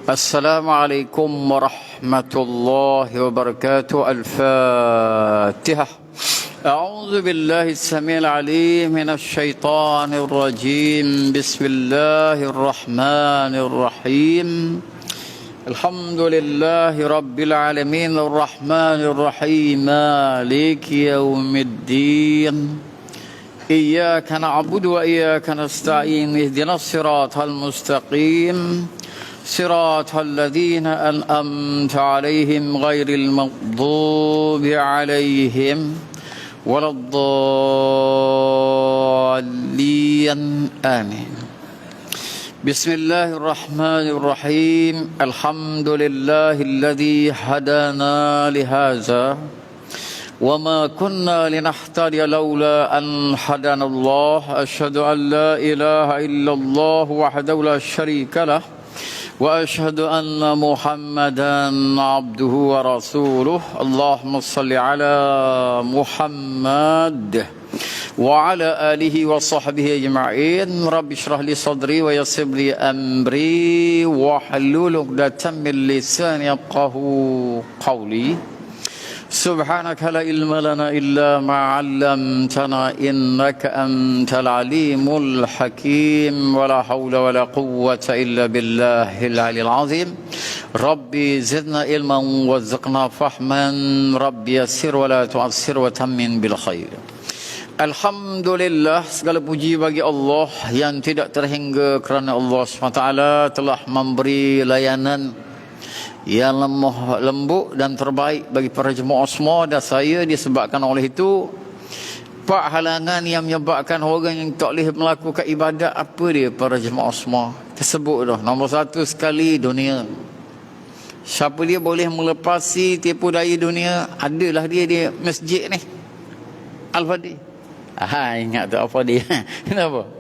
السلام عليكم ورحمة الله وبركاته. الفاتحة. أعوذ بالله السميع العليم من الشيطان الرجيم. بسم الله الرحمن الرحيم. الحمد لله رب العالمين الرحمن الرحيم مالك يوم الدين. إياك نعبد وإياك نستعين. اهدنا الصراط المستقيم صراط الذين أنعمت عليهم غير المغضوب عليهم ولا الضالين آمين. بسم الله الرحمن الرحيم. الحمد لله الذي هدانا لهذا وما كنا لنهتدي لولا أن هدانا الله. أشهد أن لا إله إلا الله وحده لا شريك له وأشهد أن محمدا عبده ورسوله. اللهم صل على محمد وعلى آله وصحبه أجمعين. رب اشرح لي صدري ويسر لي أمري واحلل عقدة من لساني يفقهوا قولي. سبحانك لا علم لنا إلا ما علمتنا إنك أنت العليم الحكيم. ولا حول ولا قوة إلا بالله العلي العظيم. ربي زدنا علما وارزقنا فهما. ربي يسر ولا تعسر وتمن بالخير. Alhamdulillah, segala puji bagi Allah yang tidak terhingga kerana Allah SWT telah memberi layanan yang lemah lembut dan terbaik bagi para jemaah semua. Dan saya disebabkan oleh itu empat halangan yang menyebabkan orang yang tak boleh melakukan ibadat. Apa dia para jemaah semua? Tersebut dah. Nombor satu sekali, dunia. Siapa dia boleh melepasi tipu daya dunia? Adalah dia di masjid ni, Al-Fadhil. Ingat tak apa dia? Kenapa?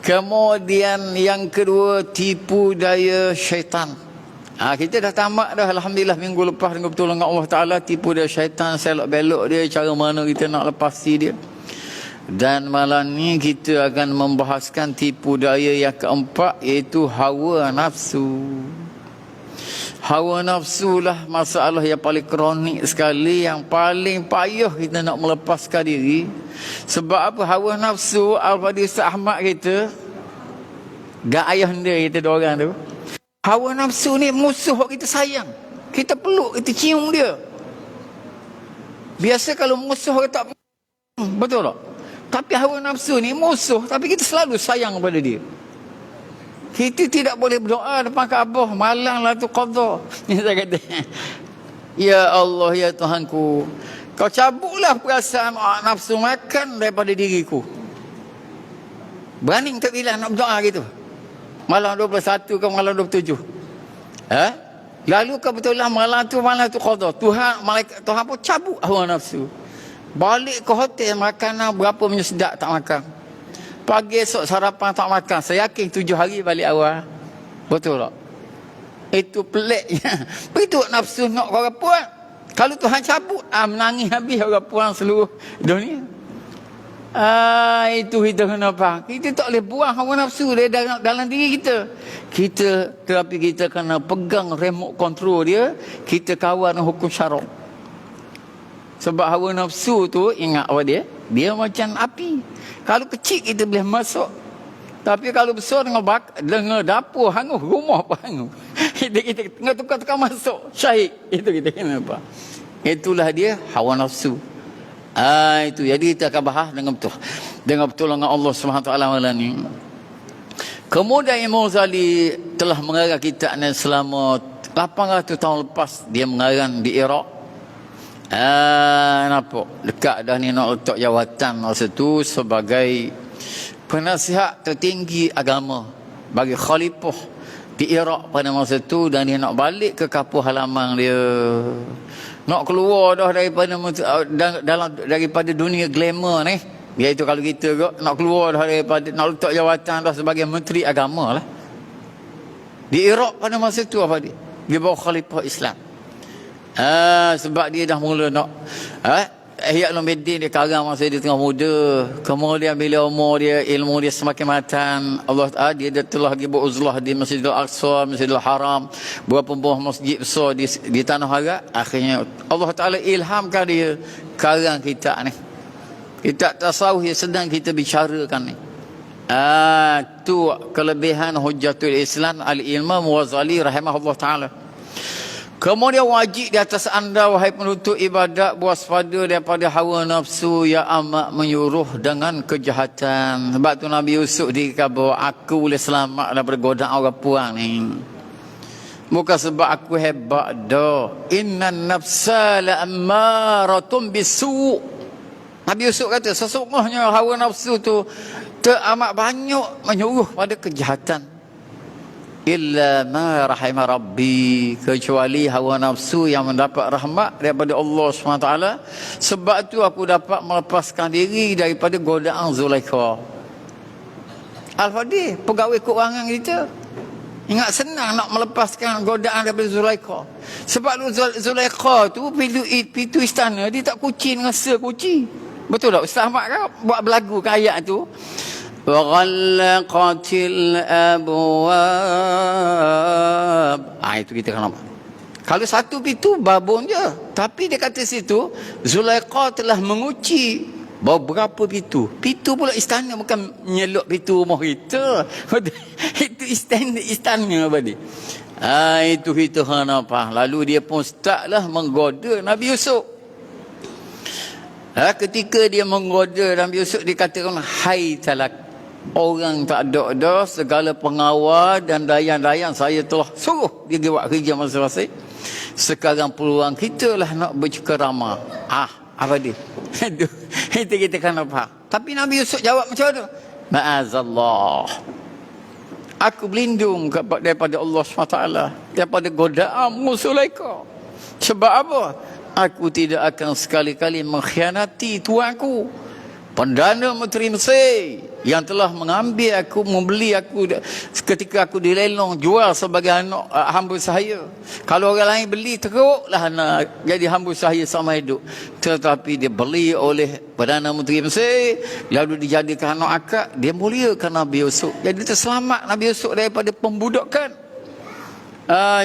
Kemudian yang kedua, tipu daya syaitan. Kita dah tamat dah, alhamdulillah, minggu lepas dengan pertolongan Allah Ta'ala. Tipu daya syaitan, selok belok dia, cara mana kita nak lepasi dia. Dan malam ni kita akan membahaskan tipu daya yang keempat, iaitu hawa nafsu. Hawa nafsu lah masalah yang paling kronik sekali, yang paling payah kita nak melepaskan diri. Sebab apa? Hawa nafsu, Al-Fadhil Ustaz Ahmad kita, gak ayah dia kita dua orang tu, hawa nafsu ni musuh kita sayang. Kita peluk, kita cium dia. Biasa kalau musuh kita tak, betul tak? Tapi hawa nafsu ni musuh, tapi kita selalu sayang kepada dia. Kita tidak boleh berdoa depan Kaabah, malanglah tu qadha. Ni saya kata, ya Allah, ya Tuhanku, kau cabutlah perasaan nafsu makan daripada diriku. Berani tak bila nak berdoa gitu? Malam 21 ke malam 27? Lalu kebetulan malam tu qadha. Tuhan pun cabut hawa nafsu. Balik ke hotel, makanan berapa punya sedap tak makan. Pagi esok sarapan tak makan. Saya yakin 7 hari balik awal. Betul tak? Itu peliknya. Itu nafsu nak orang puan. Kalau Tuhan cabut, menangis habis orang puan seluruh dunia. Itu kita kenapa? Kita tak boleh buang hawa nafsu dalam diri kita. Tetapi kita kena pegang remote control dia. Kita kawal hukum syarak. Sebab hawa nafsu tu, ingat apa dia? Dia macam api. Kalau kecil kita boleh masuk. Tapi kalau besar dengan dapur hangus, rumah pun hangus. Kita tengah tukar-tukar masuk, syahid. Itu kita kenapa? Itulah dia hawa nafsu. Itu. Jadi kita akan bahas dengan pertolongan Allah SWT malam ni. Kemudian Imam Ghazali telah mengarang kita selama 800 tahun lepas. Dia mengarang di Iraq. Nampak dekat dah ni nak letak jawatan masa tu sebagai penasihat tertinggi agama bagi khalifah di Iraq pada masa tu. Dan dia nak balik ke kampung halaman dia, nak keluar dah daripada dunia glamour ni, iaitu kalau kita nak keluar dah daripada, nak letak jawatan dah sebagai menteri agama lah di Iraq pada masa tu. Apa dia bawa khalifah Islam. Sebab dia dah mula nak Ihya Ulumuddin dia karang masa dia tengah muda. Kemudian bila umur dia, ilmu dia semakin matang, Allah Ta'ala dia telah pergi beruzlah di Masjidil Aqsa, Masjidil Haram. buat pembuah masjid besar di tanah Arab. Akhirnya Allah Ta'ala ilhamkan dia karang kita ni. Kita tasawuf yang sedang kita bicarakan ni. Tu kelebihan Hujjatul Islam Al-Imam Ghazali rahimahullah ta'ala. Kemudian wajib di atas anda wahai penuntut ibadat waspada daripada hawa nafsu yang amat menyuruh dengan kejahatan. Sebab tu Nabi Yusuf dikatakan aku boleh selamat daripada godaan orang puang ni. Bukan sebab aku hebat dah. Innan nafsa la'ammaratun bisu'. Nabi Yusuf kata sesungguhnya hawa nafsu tu teramat banyak menyuruh pada kejahatan. Illa ma rahimah Rabbi, kecuali hawa nafsu yang mendapat rahmat daripada Allah SWT. Sebab tu aku dapat melepaskan diri daripada godaan Zulaikha. Al-Fadih, pegawai keuangan kita, ingat senang nak melepaskan godaan daripada Zulaikha. Sebab Zulaikha tu pintu istana dia tak kunci dengan sekuci. Betul tak Ustaz Ahmad kan buat berlagu ke ayat tu? وَغَلَّقَتِ الْأَبْوَابِ. Itu kita kan nampak. Kalau satu pintu babon je. Tapi dia kata situ Zulaikha telah mengunci beberapa pintu. Pintu pula istana, bukan menyeluk pintu rumah kita. Itu istana tadi. Itu kita kan nampak. Lalu dia pun startlah menggoda Nabi Yusuf. Ketika dia menggoda Nabi Yusuf, dia katakan hai talak. Orang tak ada segala pengawal dan dayan-dayan saya telah suruh dia buat kerja masing-masing. Sekarang peluang kita lah nak bercakap-ramah. Apa dia? Itu kita kan apa? Tapi Nabi Yusuf jawab macam mana? Ma'azallah. Aku berlindung daripada Allah SWT, daripada godaan Zulaikha. Sebab apa? Aku tidak akan sekali-kali mengkhianati tuanku, Perdana Menteri Mesir, yang telah mengambil aku, membeli aku ketika aku dilelong jual sebagai anak hamba saya. Kalau orang lain beli, teruklah nak jadi hamba saya sama hidup. Tetapi dia beli oleh Perdana Menteri Mesir, lalu dijadikan anak akak. Dia muliakan Nabi Yusuf. Jadi terselamat Nabi Yusuf daripada pembudakan.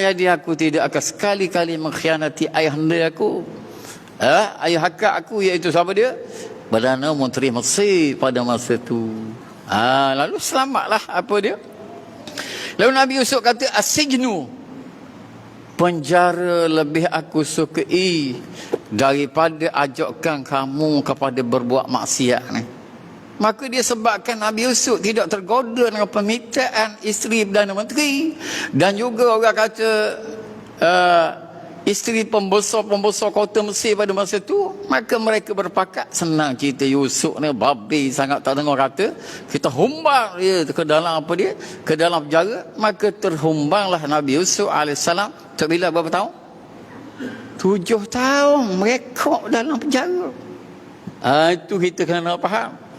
Jadi aku tidak akan sekali-kali mengkhianati ayahanda aku, ayah akak aku, iaitu siapa dia? Perdana Menteri Mesir pada masa itu. Lalu selamatlah apa dia. Lalu Nabi Yusuf kata as-sijnu, penjara lebih aku sukai daripada ajakkan kamu kepada berbuat maksiat ni. Maka dia sebabkan Nabi Yusuf tidak tergoda dengan permintaan isteri Perdana Menteri. Dan juga orang kata isteri pembesar kota Mesir pada masa itu. Maka mereka berpakat, senang cerita Yusuf ni babi sangat, tak dengar kata, kita humbang dia ke dalam apa dia, ke dalam penjara. Maka terhumbanglah Nabi Yusuf AS. Terbila berapa tahun? 7 tahun mereka dalam penjara. Itu kita kena faham.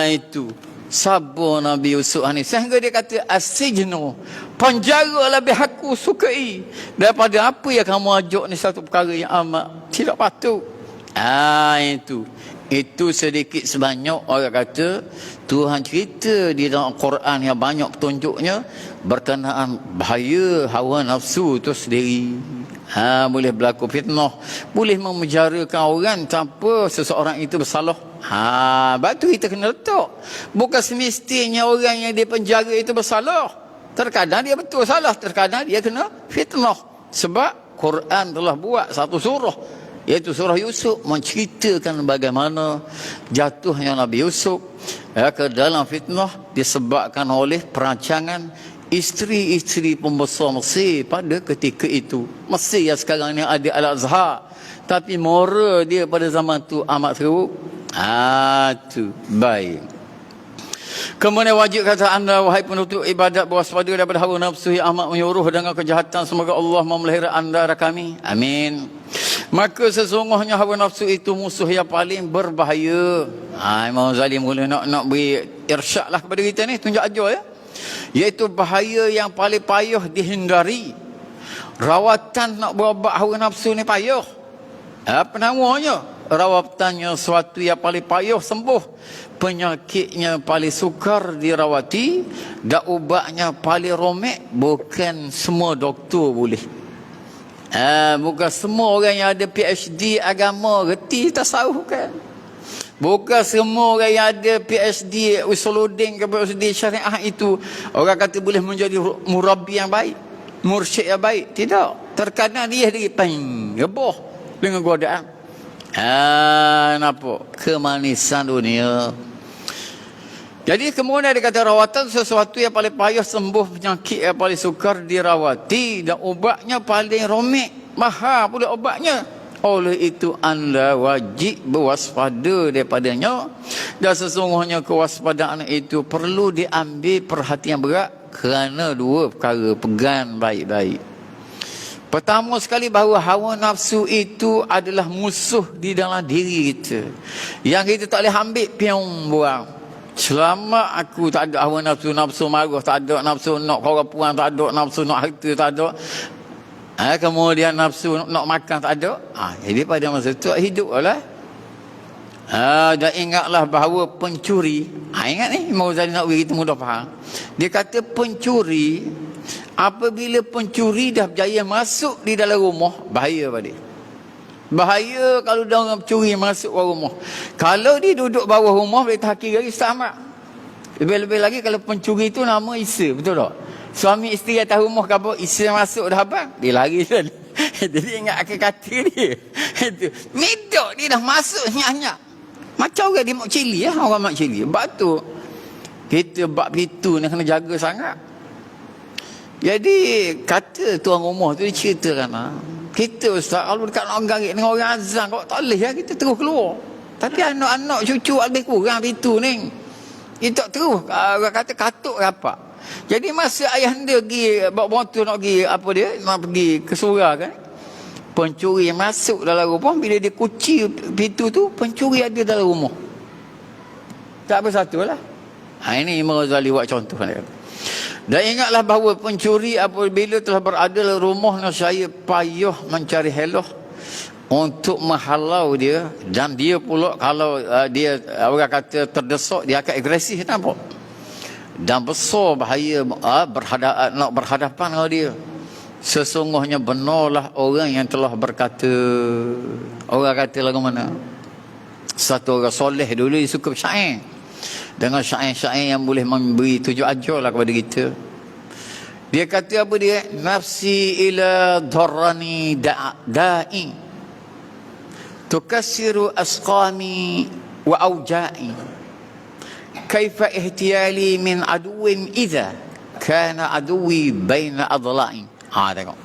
Itu sabar Nabi Yusuf ni, sehingga dia kata as-sijnu, penjara lebih aku sukai daripada apa yang kamu ajak ni, satu perkara yang amat tidak patut. Itu sedikit sebanyak orang kata Tuhan cerita di dalam Quran yang banyak petunjuknya berkenaan bahaya hawa nafsu itu sendiri. Boleh berlaku fitnah, boleh memenjarakan orang tanpa seseorang itu bersalah. Sebab tu kita kena letak. Bukan semestinya orang yang dipenjara itu bersalah. Terkadang dia betul salah, terkadang dia kena fitnah. Sebab Quran telah buat satu surah, iaitu surah Yusuf, menceritakan bagaimana jatuhnya Nabi Yusuf ke dalam fitnah disebabkan oleh perancangan isteri-isteri pembesar Mesir pada ketika itu. Mesir yang sekarang ni ada Al-Azhar, tapi moral dia pada zaman tu amat teruk. Tu baik. Kemudian wajib kata anda wahai penuntut ibadat berwaspada daripada hawa nafsu yang amat menyuruh dengan kejahatan. Semoga Allah memelihara anda dan kami. Amin. Maka sesungguhnya hawa nafsu itu musuh yang paling berbahaya. Imam Ghazali mula nak beri irsyad lah kepada kita ni, tunjuk ajar ya. Iaitu bahaya yang paling payah dihindari. Rawatan nak berobat hawa nafsu ni payah. Apa namanya? rawatannya suatu yang paling payah sembuh, penyakitnya paling sukar dirawati, dan ubatnya paling romek. Bukan semua doktor boleh. Bukan semua orang yang ada PhD agama reti tasawuf kan. Bukan semua orang yang ada PhD usuluddin ke PhD syariah itu orang kata boleh menjadi murabbi yang baik, mursyid yang baik. Tidak. Terkadang dia peng geboh dengan godaan. Nampak kemanisan dunia. Jadi kemudian dia kata rawatan sesuatu yang paling payah sembuh, penyakit yang paling sukar dirawati, dan ubatnya paling romik, mahal pula ubatnya. Oleh itu anda wajib berwaspada daripadanya, dan sesungguhnya kewaspadaan itu perlu diambil perhatian berat kerana dua perkara, pegang baik-baik. Pertama sekali bahawa hawa nafsu itu adalah musuh di dalam diri kita, yang kita tak boleh ambil piang buang. Selama aku tak ada hawa nafsu, nafsu marah tak ada, nafsu nak korang tak ada, nafsu nak harta tak ada, kemudian nafsu nak makan tak ada, jadi pada masa itu hidup lah. Dan ingatlah bahawa pencuri, ingat ni Imam Ghazali nak bagi kita mudah faham. Dia kata pencuri, apabila pencuri dah berjaya masuk di dalam rumah, bahaya pada dia. Bahaya kalau dia orang pencuri masuk ke rumah. Kalau dia duduk bawah rumah, boleh tahkir lagi selamat. Lebih-lebih lagi kalau pencuri itu nama Isa, betul tak? Suami isteri atas rumah khabar Isa masuk dah abang, dia lari kan. Jadi ingat akan kata dia. Medok dia dah masuk nyak-nyak. Macam orang dia mak cili orang mak cili. Sebab tu kita bab itu ni kena jaga sangat. Jadi kata tuan rumah tu dia ceritakan, kita ustaz kalau dekat nak garik dengan orang azan kau tak boleh kita terus keluar. Tapi anak-anak cucu lebih kurang itu ni. Kita terus orang kata katuk rapat. Jadi masa ayah dia pergi bawa motor nak pergi nak pergi ke surau kan. Pencuri yang masuk dalam rumah, bila dia kunci pintu tu, pencuri ada dalam rumah. Tak bersatulah. Ini Imam Ghazali buat contoh. Dan ingatlah bahawa pencuri apabila telah berada dalam rumah, saya payah mencari helah untuk menghalau dia. Dan dia pula kalau dia orang kata terdesak, dia akan agresif, nampak? Dan besar bahaya nak berhadapan dengan dia. Sesungguhnya benarlah orang yang telah berkata, orang kata lagu mana? Satu orang soleh dulu dia suka syair, dengan syair-syair yang boleh memberi tujuh ajar lah kepada kita. Dia kata apa dia? Nafsi ila dharrani da'i tukassiru asqami wa auja'i kaifa ihtiyali min aduwin idha kana aduwi baina adla'i. Tengok.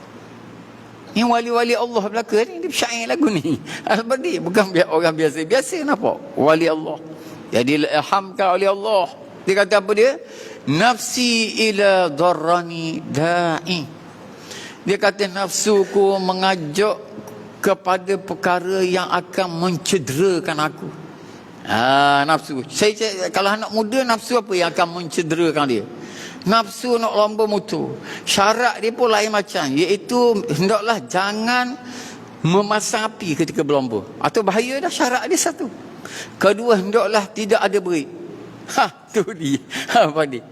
Ini wali-wali Allah belaka ni, dia syair lagu ni. Al-Badi bukan orang biasa-biasa, nampak? Wali Allah. Jadi ilhamkan oleh Allah. Dia kata apa dia? Nafsi ila dharrani da'i. Dia kata nafsuku mengajak kepada perkara yang akan mencederakan aku. Nafsu. Saya kalau anak muda, nafsu apa yang akan mencederakan dia? Nafsu nak lomba motor. Syarat dia pun lain macam, iaitu hendaklah jangan memasang api ketika berlomba. Atau bahaya dah, syarat dia satu. Kedua, hendaklah tidak ada break. Tu dia. Apa dia?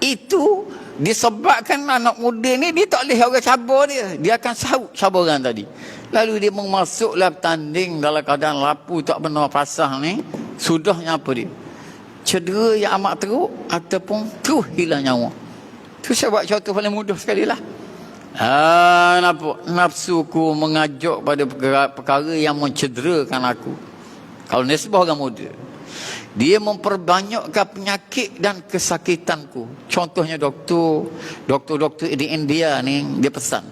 Itu disebabkan anak muda ni dia tak boleh orang cabar dia. Dia akan sahut cabaran tadi. Lalu dia memasuklah tanding dalam keadaan lapu tak benar pasang ni. Sudahnya apa dia? Cedera yang amat teruk ataupun terus hilang nyawa. Itu saya buat contoh paling mudah sekali lah. Nampak? Nafsuku mengajak pada perkara yang mencederakan aku. Kalau nisbah orang muda, dia memperbanyakkan penyakit dan kesakitanku. Contohnya doktor di India ni, dia pesan,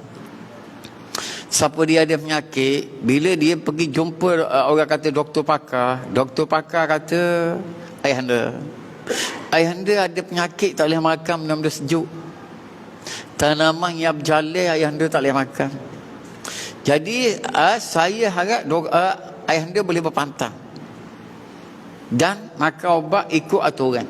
siapa dia ada penyakit, bila dia pergi jumpa orang kata doktor pakar kata, ayahanda ada penyakit, tak boleh makan benda-benda sejuk. Tanaman yang berjalai ayahanda tak boleh makan. Jadi saya harap ayahanda boleh berpantang dan makan ubat ikut aturan.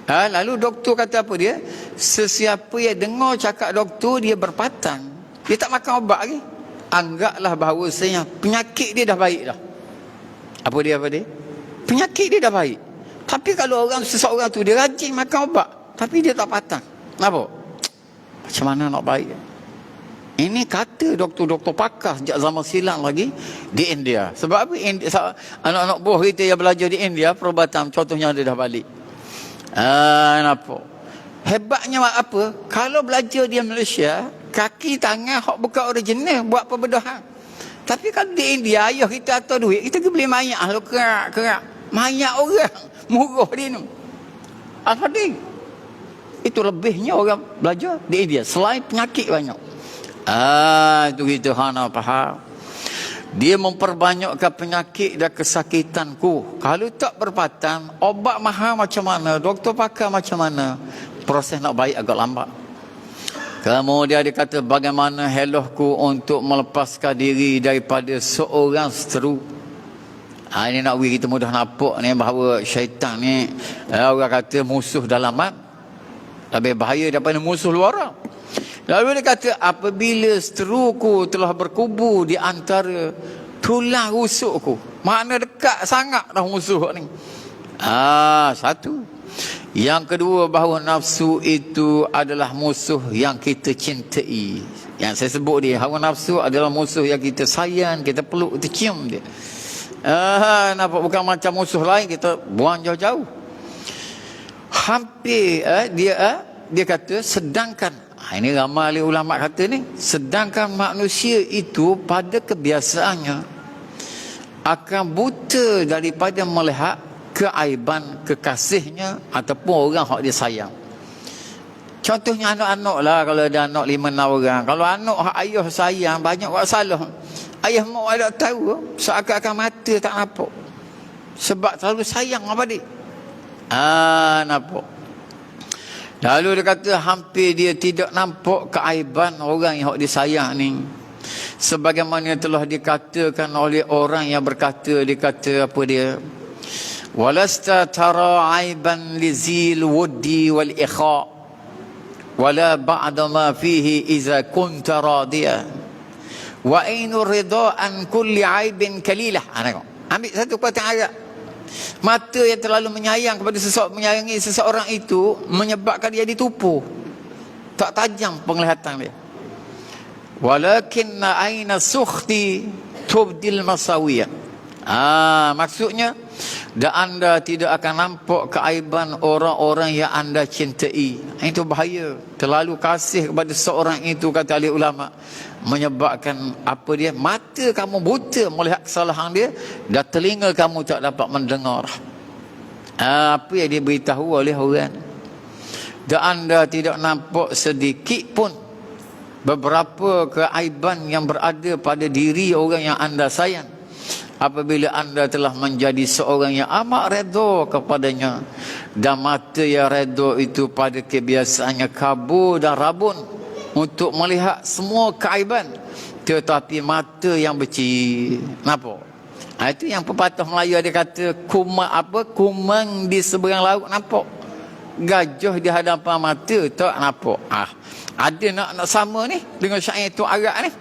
Lalu doktor kata apa dia? Sesiapa yang dengar cakap doktor, dia berpatang, dia tak makan ubat lagi, anggaplah bahawasanya penyakit dia dah baik dah. Apa dia? Penyakit dia dah baik. Tapi kalau seseorang tu dia rajin makan ubat, tapi dia tak patah. Kenapa? Macam mana nak baik? Ini kata doktor-doktor pakar sejak zaman silam lagi di India. Sebab apa? Anak-anak buah kita yang belajar di India, perubatan contohnya dia dah balik. Kenapa? Hebatnya apa? Kalau belajar di Malaysia, kaki tangan hak bukan original buat perbedahan. Tapi kalau di India, ayah kita atau duit, kita pergi beli mayat lah, kerak. Mayat orang, murah dia ni. Al-Fadil. Itu lebihnya orang belajar di India. Selain penyakit banyak. Itu kita hana faham. Dia memperbanyakkan penyakit dan kesakitanku. Kalau tak berpatan, obat mahal macam mana, doktor pakar macam mana, proses nak baik agak lambat. Kemudian dia kata, bagaimana helohku untuk melepaskan diri daripada seorang seteru. Ini nak kita mudah nampak ni bahawa syaitan ni, orang kata musuh dalaman lebih bahaya daripada musuh luaran. Lalu dia kata, apabila seteruku telah berkubu di antara tulang rusukku, mana dekat sangat dah musuh ni. Satu. Yang kedua, bahawa nafsu itu adalah musuh yang kita cintai. Yang saya sebut dia, hawa nafsu adalah musuh yang kita sayang, kita peluk, kita cium dia. Nampak bukan macam musuh lain, kita buang jauh-jauh. Hampir dia kata, sedangkan ini ramai ulama kata ni, sedangkan manusia itu pada kebiasaannya akan buta daripada melihat keaiban kekasihnya ataupun orang yang dia sayang. Contohnya anak-anak lah, kalau ada anak 5-6 orang. Kalau anak hak ayah sayang, banyak buat salah. Ayah mak ada tahu, seakan-akan mata tak nampak. Sebab terlalu sayang apa dia. Nampak. Lalu dia kata, hampir dia tidak nampak keaiban orang yang dia sayang ni. Sebagaimana telah dikatakan oleh orang yang berkata, dia kata apa dia? Walasta tara aiban lizil wuddi wal ikha wala ba'da ma fihi iza kunta radiya wa ainu ridha an kulli aibin kalilah. Ambil satu perkataan Arab. Mata yang terlalu menyayang kepada menyayangi seseorang itu menyebabkan dia ditupu, tak tajam penglihatan dia. Walakinna aina sukhti tubdil masawiyah. Maksudnya, dan anda tidak akan nampak keaiban orang-orang yang anda cintai. Itu bahaya. Terlalu kasih kepada seorang itu, kata ahli ulama, menyebabkan apa dia? Mata kamu buta melihat kesalahan dia, dan telinga kamu tak dapat mendengar apa yang dia beritahu oleh orang. Dan anda tidak nampak sedikit pun beberapa keaiban yang berada pada diri orang yang anda sayang, apabila anda telah menjadi seorang yang amat redha kepadanya. Dan mata yang redha itu pada kebiasaannya kabur dan rabun untuk melihat semua keaiban, tetapi mata yang becik. Nampak? Itu yang pepatah Melayu ada kata, kumang di seberang laut nampak, gajah di hadapan mata tak nampak. Ada nak sama ni dengan syair itu Arab ni.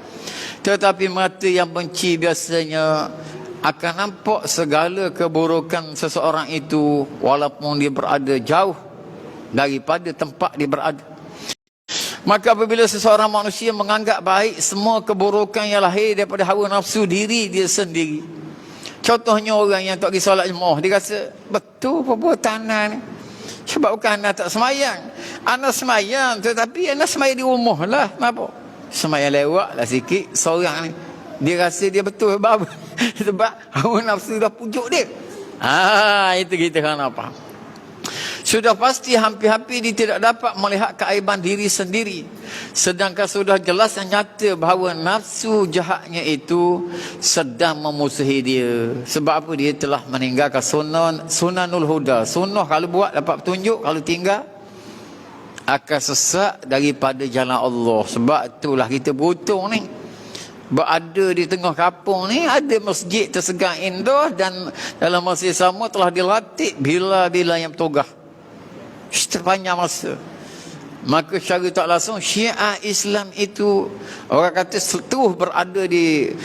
Tetapi mata yang benci biasanya akan nampak segala keburukan seseorang itu, walaupun dia berada jauh daripada tempat dia berada. Maka apabila seseorang manusia menganggap baik semua keburukan yang lahir daripada hawa nafsu diri dia sendiri. Contohnya orang yang tak pergi solat jemaah, dia rasa betul perbuatan ni. Sebab bukan anda tak semayang, anda semayang, tetapi anda semayang di rumah lah. Kenapa? Semayang lewat lah sikit seorang ni, dia rasa dia betul. Sebab sebab hawa nafsu dah pujuk dia. Itu kita kan apa? Sudah pasti hampir-hampir dia tidak dapat melihat keaiban diri sendiri. Sedangkan sudah jelas dan nyata bahawa nafsu jahatnya itu sedang memusuhi dia. Sebab apa? Dia telah meninggalkan sunanul huda. Sunnah kalau buat dapat petunjuk, kalau tinggal akan sesat daripada jalan Allah. Sebab itulah kita beruntung ni, berada di tengah kampung ni, ada masjid tersegar indah, dan dalam masa sama telah dilatih bila-bila yang bertogah sepanjang masa. Maka secara tak langsung Syiah Islam itu orang kata terus berada di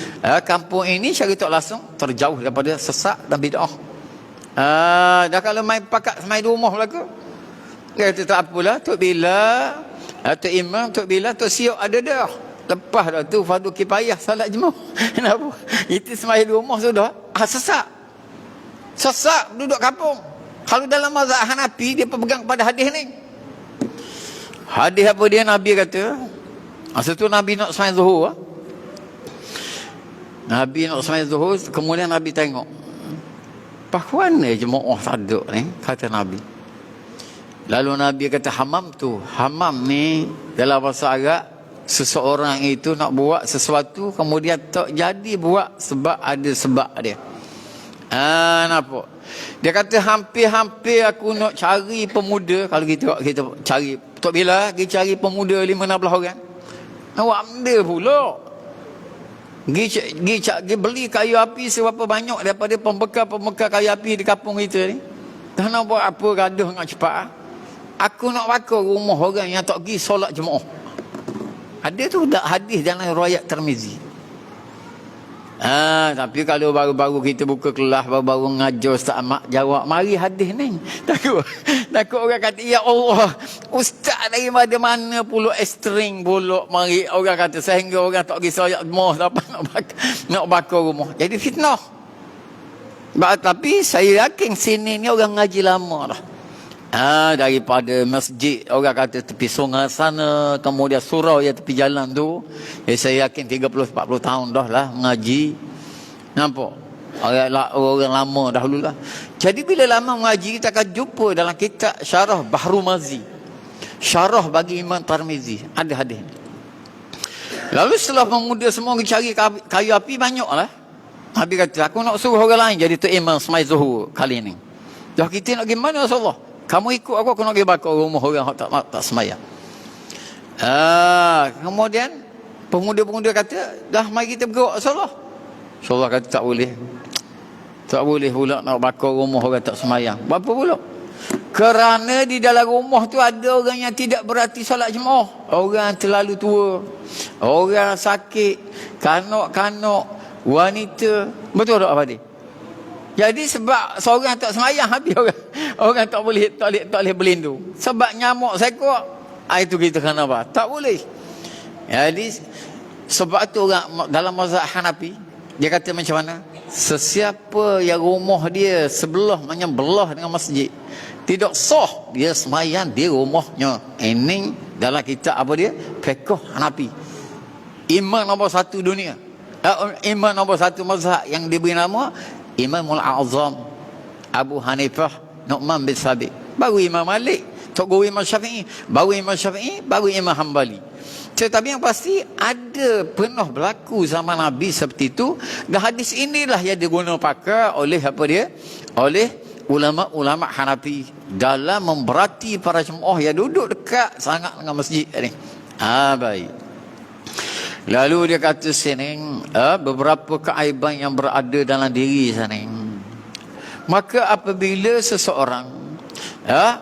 kampung ini, secara tak langsung terjauh daripada sesak dan bid'ah. Dah kalau main pakat main di rumah belaka, dia kata tak apalah, Tok Bila, Tok Imam, Tok Bila, Tok Siok ada dah. Lepas dah tu fardu kifayah salat jemaah. Kenapa? Itu sembahyang di rumah sudah. Sesak. Sesak duduk kampung. Kalau dalam mazhab Hanafi dia pegang pada hadis ni. Hadis apa dia? Nabi kata, masa tu Nabi nak sembahyang Zuhur. Nabi nak sembahyang Zuhur, kemudian Nabi tengok, mana jemaah tak ada ni, kata Nabi. Lalu Nabi kata, hamam tu. Hamam ni dalam bahasa Arab, seseorang itu nak buat sesuatu kemudian tak jadi buat sebab ada sebab dia. Nampak? Dia kata hampir-hampir aku nak cari pemuda. Kalau kita cari Tok Bila pergi cari pemuda 5-16 orang. Awak benda pula. Pergi beli kayu api seberapa banyak daripada pembekal-pembekal kayu api di kampung kita ni. Dah nak buat apa gaduh dengan cepat. Aku nak bakar rumah orang yang tak pergi solat jemaah. Ada tu dah hadis dalam riwayat Tirmizi. Tapi kalau baru-baru kita buka kelas, baru-baru ngajar Ustaz Ahmad jawab, mari hadis ni. Takut orang kata, ya Allah, Ustaz dari mana pula string pula, mari orang kata, sehingga orang tak pergi solat jemaah, nak bakar rumah. Jadi fitnah. Tapi saya yakin sini ni orang ngaji lama dah. Daripada masjid orang kata tepi sungai sana, kemudian surau ya tepi jalan tu, saya yakin 30-40 tahun dah lah mengaji. Nampak? Orang lama dahululah. Jadi bila lama mengaji, kita akan jumpa dalam kitab Syarah Bahrul Mazi, syarah bagi Imam Tirmizi, ada hadis. Lalu setelah pemuda semua cari kayu api, banyak lah. Nabi kata, aku nak suruh orang lain jadi tu imam semai Zuhur kali ni. Dah kita nak gimana Rasulullah? Kamu ikut aku nak pergi bakar rumah orang tak semayang. Kemudian pemuda-pemuda kata, dah mari kita bergerak Rasulullah. Rasulullah kata tak boleh. Tak boleh pula nak bakar rumah orang tak semayang. Berapa pula? Kerana di dalam rumah tu ada orang yang tidak berhati solat jemaah. Orang terlalu tua, orang sakit, kanak-kanak, wanita. Betul tak Pak Adi? Jadi sebab seorang tak semayang, habis orang tak boleh berlindung. Sebab nyamuk sekor, itu kita kena apa? Tak boleh. Jadi sebab tu orang dalam mazhab Hanafi, dia kata macam mana? Sesiapa yang rumah dia sebelah dengan masjid, tidak sah dia semayang di rumahnya. Ini dalam kitab apa dia? Fiqh Hanafi. Imam nombor 1 dunia. Imam nombor 1 mazhab yang diberi nama Imamul A'zam Abu Hanifah Nu'man bin Sabit. Baru Imam Malik, Tok Guru Imam Syafi'i, baru Imam Syafi'i, baru Imam Hanbali. Tetapi yang pasti ada pernah berlaku zaman Nabi seperti itu. Dan hadis inilah yang digunakan pakai oleh apa dia? Oleh ulama-ulama Hanafi dalam memberati para jemaah yang duduk dekat sangat dengan masjid ni. Baik. Lalu dia kata sini, beberapa keaiban yang berada dalam diri sini. Maka apabila seseorang,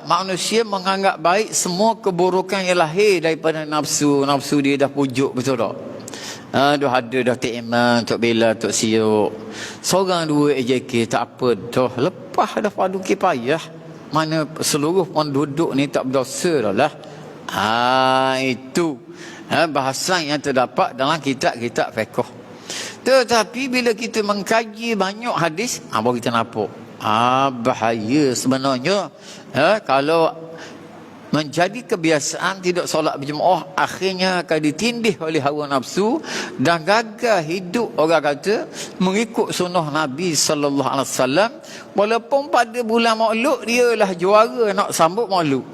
manusia menganggap baik semua keburukan yang lahir daripada nafsu dia dah pujuk, betul tak? Dah ada dah Tok Iman, Tok Bila, Tok Siok, seorang dua AJK tak apa dah, lepas dah fardu kifayah, mana seluruh penduduk ni tak berdosa dah lah. Itu bahasa yang terdapat dalam kitab-kitab fiqh. Tetapi bila kita mengkaji banyak hadis, baru kita nampak bahaya sebenarnya. Kalau menjadi kebiasaan tidak solat berjemaah, akhirnya akan ditindih oleh hawa nafsu dan gagal hidup orang kata mengikut sunnah Nabi sallallahu alaihi wasallam. Walaupun pada bulan Maulud dia lah juara nak sambut Maulud.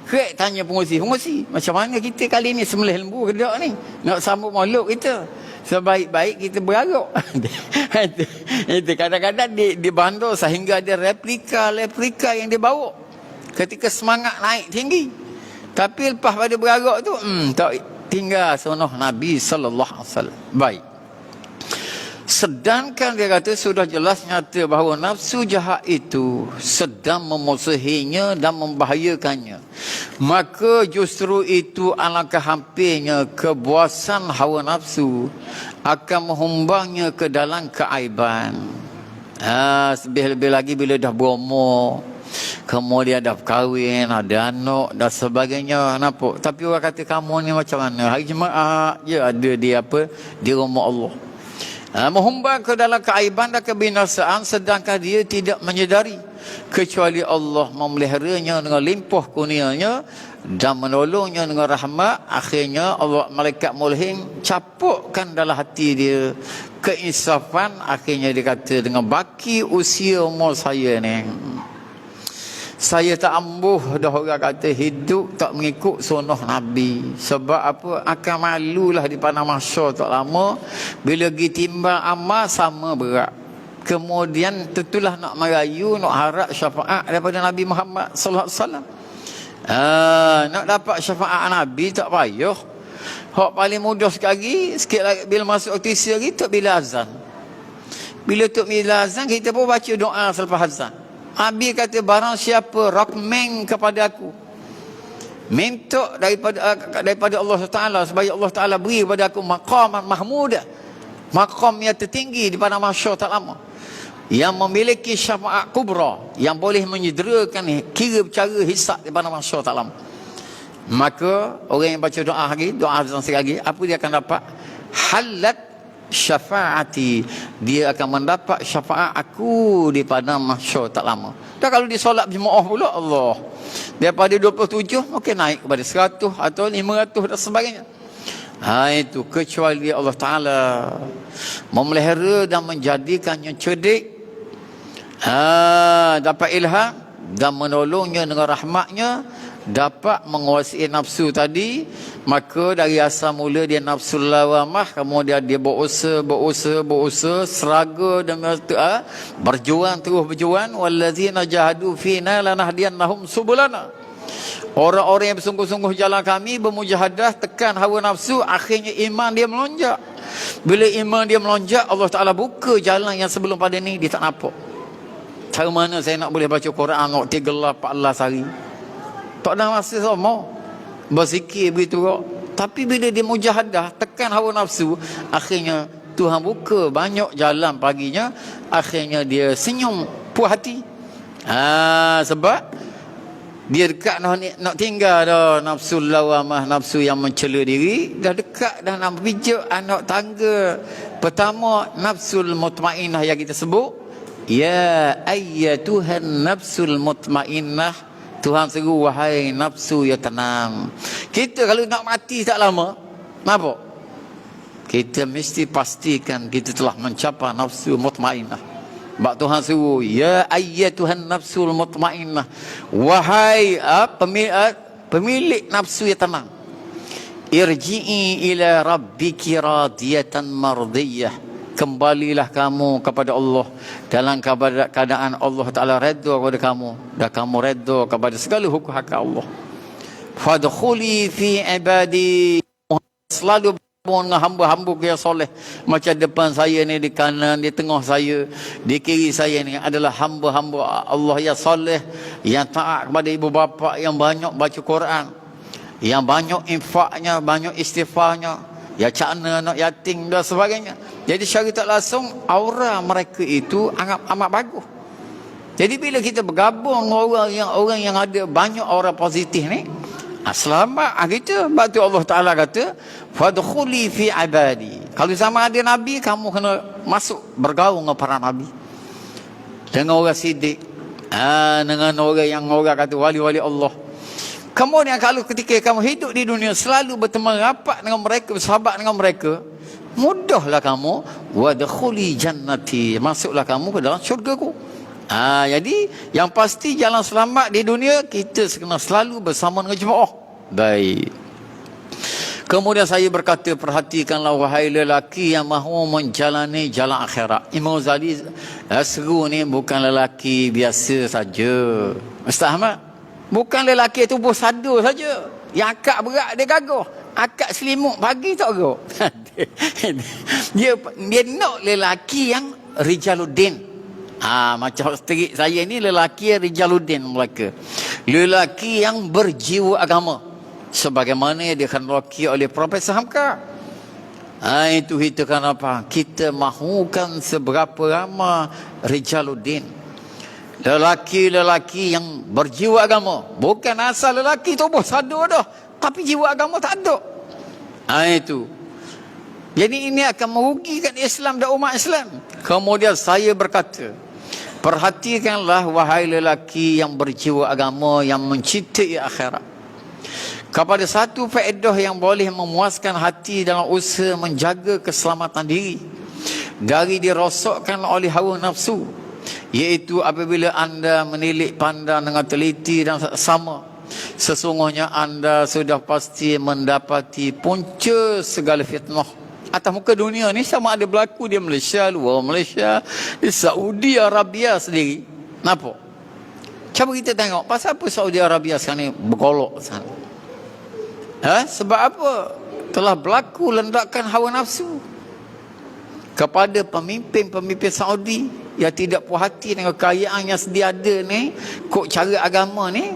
Kek tanya pengusi, macam mana kita kali ni sembelih lembu ke tak ni? Nak sambut Maulud kita. Sebaik-baik kita berarok. Itu kadang-kadang di bandar sehingga ada replika yang dibawa ketika semangat naik tinggi. Tapi lepas pada berarok tu tak tinggal sunnah Nabi sallallahu alaihi wasallam. Baik. Sedangkan dia kata sudah jelas nyata bahawa nafsu jahat itu sedang memusuhinya dan membahayakannya. Maka justru itu alangkah hampirnya kepuasan hawa nafsu akan menghumbangnya ke dalam keaiban. Lebih-lebih lagi bila dah berumur, kemudian dah kahwin, ada anak dan sebagainya, nampak. Tapi orang kata kamu ni macam mana? Hari Jumaat je ada dia apa? Di rumah Allah. Menghumbang ke dalam keaiban dan kebinasaan, sedangkan dia tidak menyedari kecuali Allah memeliharanya dengan limpah kurnianya dan menolongnya dengan rahmat. Akhirnya Allah, malaikat mulhim capukkan dalam hati dia keinsafan. Akhirnya dia kata, dengan baki usia umur saya ni, saya tak ambuh dah orang kata hidup tak mengikut sunnah Nabi. Sebab apa? Akan malulah di padang mahsyar tak lama bila pergi timbang amal sama berat. Kemudian tentulah nak merayu, nak harap syafaat daripada Nabi Muhammad sallallahu alaihi wasallam. Nak dapat syafaat Nabi tak payah. Hak paling mudah sekali, sikit lagi bila masuk waktu isya lagi, tak bila azan. Bila tak bila azan, kita pun baca doa selepas azan. Nabi kata, barang siapa rakmeng kepada aku, minta daripada Allah Ta'ala, supaya Allah Ta'ala beri kepada aku maqam mahmudah, maqam yang tertinggi di padang mahsyar tak lama, yang memiliki syafaat kubra, yang boleh menyederakan kira bercara hisab di padang mahsyar tak lama. Maka orang yang baca doa lagi, doa azan sekali lagi, apa dia akan dapat? Halat syafaati, dia akan mendapat syafaat aku di padang mahsyar tak lama. Dan kalau dia solat berjemaah pula, Allah, daripada 27 mungkin naik kepada 100 atau 500 dan sebagainya. Itu kecuali Allah Ta'ala memelihara dan menjadikannya cerdik, dapat ilham dan menolongnya dengan rahmatnya, dapat menguasai nafsu tadi. Maka dari asal mula dia nafsu lawamah, kemudian dia berusaha, seraga dan berjuang, terus berjuang. Wallazina jahadu fina lanahdiyannahum subulana. Orang-orang yang bersungguh-sungguh jalan kami, bermujahadah, tekan hawa nafsu, akhirnya iman dia melonjak. Bila iman dia melonjak, Allah Ta'ala buka jalan yang sebelum pada ni dia tak nampak. Cara mana saya nak boleh baca Quran waktu 3-14 hari? Tak ada masa sama berzikir begitu kok. Tapi bila dia mujahadah, tekan hawa nafsu, akhirnya Tuhan buka banyak jalan paginya. Akhirnya dia senyum, puas hati. Sebab dia dekat nak tinggal dah nafsu lawamah, nafsu yang mencela diri. Dah dekat dah nak pijak anak tangga. Pertama, nafsul mutmainnah yang kita sebut. Ya ayyatuhan nafsul mutmainnah, Tuhan seru, wahai nafsu yang tenang. Kita kalau nak mati tak lama, apa? Kita mesti pastikan kita telah mencapai nafsu mutmainnah. Sebab Tuhan seru, ya ayyatuhan nafsul mutmainnah, wahai pemilik nafsu yang tenang, irji'i ila rabbiki radiyatan mardiyah, kembalilah kamu kepada Allah dalam keadaan Allah Ta'ala redha kepada kamu, dan kamu redha kepada segala hukum hak Allah. Fadkhuli fi ibadi, selalu dengan hamba-hamba yang soleh. Macam depan saya ni, di kanan, di tengah saya, di kiri saya ni adalah hamba-hamba Allah yang soleh, yang taat kepada ibu bapa, yang banyak baca Quran, yang banyak infaknya, banyak istighfarnya, ya cakna anak yatim dan sebagainya. Jadi secara tak langsung aura mereka itu amat bagus. Jadi bila kita bergabung dengan orang yang ada banyak aura positif ni, selamat kita. Sebab tu Allah Ta'ala kata, fadkhuli fi ibadi. Kalau sama ada Nabi, kamu kena masuk bergaul dengan para Nabi, dengan orang sidik, dengan orang kata wali-wali Allah. Kemudian kalau ketika kamu hidup di dunia selalu berteman rapat dengan mereka, bersahabat dengan mereka, mudahlah kamu wadkhuli jannati, masuklah kamu ke dalam syurgaku. Jadi yang pasti jalan selamat di dunia, kita kena selalu bersama dengan jemaah. Baik. Kemudian saya berkata, perhatikanlah wahai lelaki yang mahu menjalani jalan akhirat. Imam Ghazali seru ni bukan lelaki biasa saja, Ustaz Ahmad. Bukan lelaki itu bersadu saja, yang akak berat dia gagah. Akak selimut pagi tak gerok. dia nak lelaki yang Rijaluddin. Macam sterik saya ni lelaki Rijaluddin Melaka. Lelaki yang berjiwa agama. Sebagaimana yang dikhendaki oleh Profesor Hamka. Itu kita kenapa? Kita mahukan seberapa ramai Rijaluddin. Lelaki-lelaki yang berjiwa agama. Bukan asal lelaki tubuh sadu dah, tapi jiwa agama tak ada. Itu. Jadi ini akan merugikan Islam dan umat Islam. Kemudian saya berkata, perhatikanlah wahai lelaki yang berjiwa agama, yang mencintai akhirat. Kepada satu faedah yang boleh memuaskan hati dalam usaha menjaga keselamatan diri dari dirosakkan oleh hawa nafsu, iaitu apabila anda menilik pandang dengan teliti dan sama, sesungguhnya anda sudah pasti mendapati punca segala fitnah atas muka dunia ni, sama ada berlaku di Malaysia, luar Malaysia, di Saudi Arabia sendiri. Kenapa? Cuba kita tengok pasal apa Saudi Arabia sekarang ni bergolok sana. Sebab apa? Telah berlaku lendakan hawa nafsu kepada pemimpin-pemimpin Saudi yang tidak puas hati dengan kekayaan yang sedia ada ni, kok cara agama ni,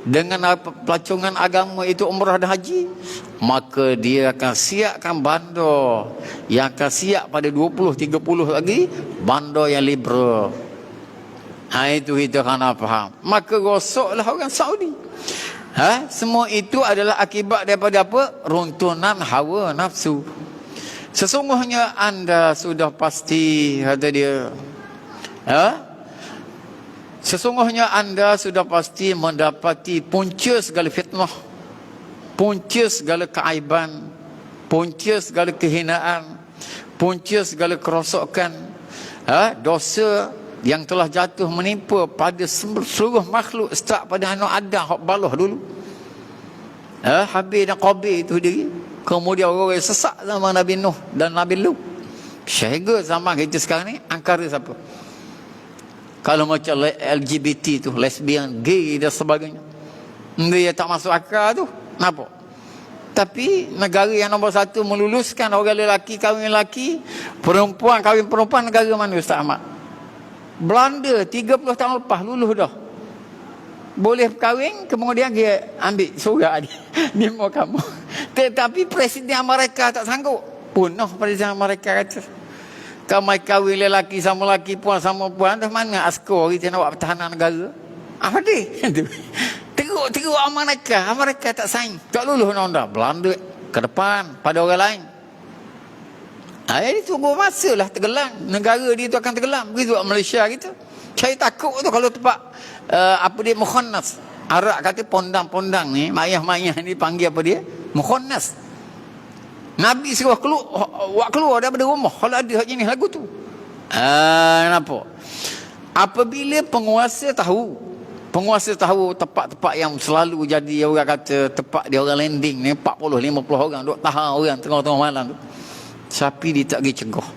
dengan pelacungan agama itu umrah dan haji, maka dia akan siapkan bandar yang akan siap pada 20-30 lagi, bandar yang liberal. Itu kita kena faham. Maka rosaklah orang Saudi. Semua itu adalah akibat daripada apa? Runtunan hawa nafsu. Sesungguhnya anda sudah pasti, kata dia, sesungguhnya anda sudah pasti mendapati punca segala fitnah, punca segala keaiban, punca segala kehinaan, punca segala kerosakan, dosa yang telah jatuh menimpa pada seluruh makhluk, start pada anak Adam hak baloh dulu, Habil dan Qabil itu diri, kemudian orang sesak zaman Nabi Nuh dan Nabi Lut, sehingga zaman kita sekarang ni angkara siapa? Kalau macam LGBT tu, lesbian, gay dan sebagainya, dia tak masuk akal tu. Kenapa? Tapi negara yang nombor satu meluluskan orang lelaki kahwin lelaki, perempuan kahwin perempuan, negara mana Ustaz Ahmad? Belanda 30 tahun lepas lulus dah. Boleh kahwin, kemudian dia ambil surat dia mau kamu. Tetapi Presiden Amerika tak sanggup. Punah Presiden Amerika kata, kamu kahwin lelaki sama lelaki, puan sama puan, dah mana askar kita nak buat pertahanan negara? Apa dia? Teruk Amerika tak saing, tak lulus undang-undang. Belanda ke depan pada orang lain. Ini tunggu masa lah tenggelam. Negara dia tu akan tenggelam. Begitu Malaysia kita. Saya takut tu kalau tempat apa dia, mukhannas. Arab kata pondang-pondang ni, mayah-mayah ni panggil apa dia? Mukhannas. Nabi suruh keluar daripada rumah kalau ada hak jenis lagu tu. Kenapa? Apabila penguasa tahu tempat-tempat yang selalu jadi orang kata tempat dia orang landing ni, 40-50 orang duk tahan orang tengah-tengah malam tu, tapi dia tak pergi cegah.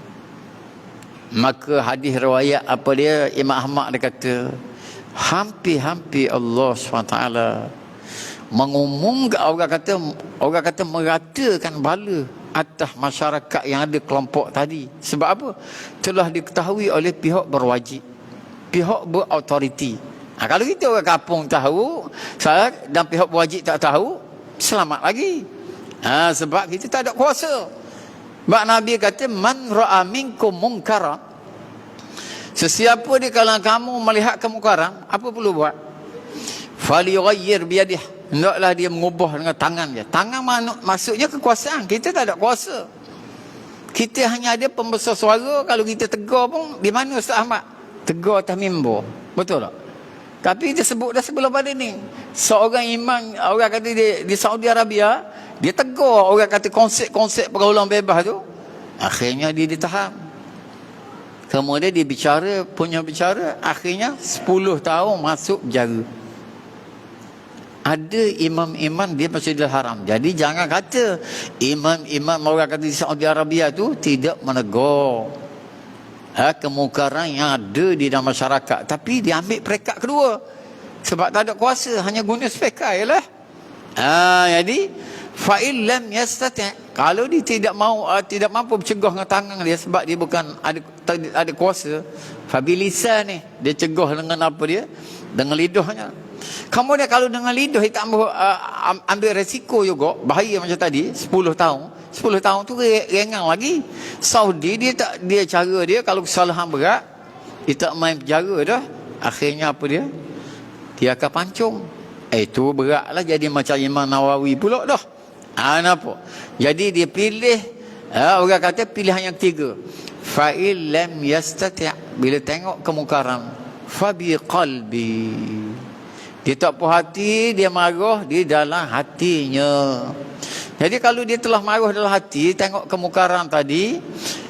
Maka hadis riwayat apa dia, Imam Ahmad dia kata, hampir-hampir Allah SWT mengumumkan, orang kata meratakan bala atas masyarakat yang ada kelompok tadi. Sebab apa? Telah diketahui oleh pihak berwajib, pihak berautoriti. Kalau kita orang kampung tahu dan pihak berwajib tak tahu, selamat lagi. Sebab kita tak ada kuasa. Sebab Nabi kata, man ra'a minkum munkara, sesiapa di kalangan kamu melihat kemungkaran, apa perlu buat? Falyughayyir biyadihi, hendaklah dia mengubah dengan tangan dia. Tangan maksudnya kekuasaan. Kita tak ada kuasa. Kita hanya ada pembesar suara. Kalau kita tegur pun, di mana Ustaz Ahmad? Tegur atas mimbar. Betul tak? Tapi kita sebut dah sebelum pada ni, seorang imam, orang kata di Saudi Arabia, dia tegur orang kata konsep pergaulan bebas tu, akhirnya dia ditahan. Kemudian dia bicara, akhirnya 10 tahun masuk penjara. Ada imam-imam dia Masjidil Haram. Jadi jangan kata imam-imam orang kata di Saudi Arabia tu tidak menegur kemungkaran yang ada di dalam masyarakat, tapi dia ambil peringkat kedua sebab tak ada kuasa, hanya guna speaker je lah. Jadi Fa in lam yastati', kalau dia tidak mampu bercegah dengan tangan dia sebab dia bukan ada kuasa, fa bilisan ni, dia cegah dengan apa dia? Dengan lidahnya. Kemudian kalau dengan lidah dia tak ambil resiko juga, bahaya macam tadi, 10 tahun. 10 tahun tu ringan lagi. Saudi dia cara dia kalau kesalahan berat, dia tak main penjara dah. Akhirnya apa dia? Dia akan pancung. Itu beratlah, jadi macam Imam Nawawi pula dah. Nampak? Jadi dia pilih, orang kata pilihan yang ketiga. Fa in lam yastati', bila tengok kemungkaran, fa bi qalbi. Dia tak puas hati, dia marah di dalam hatinya. Jadi kalau dia telah marah dalam hati, tengok kemungkaran tadi,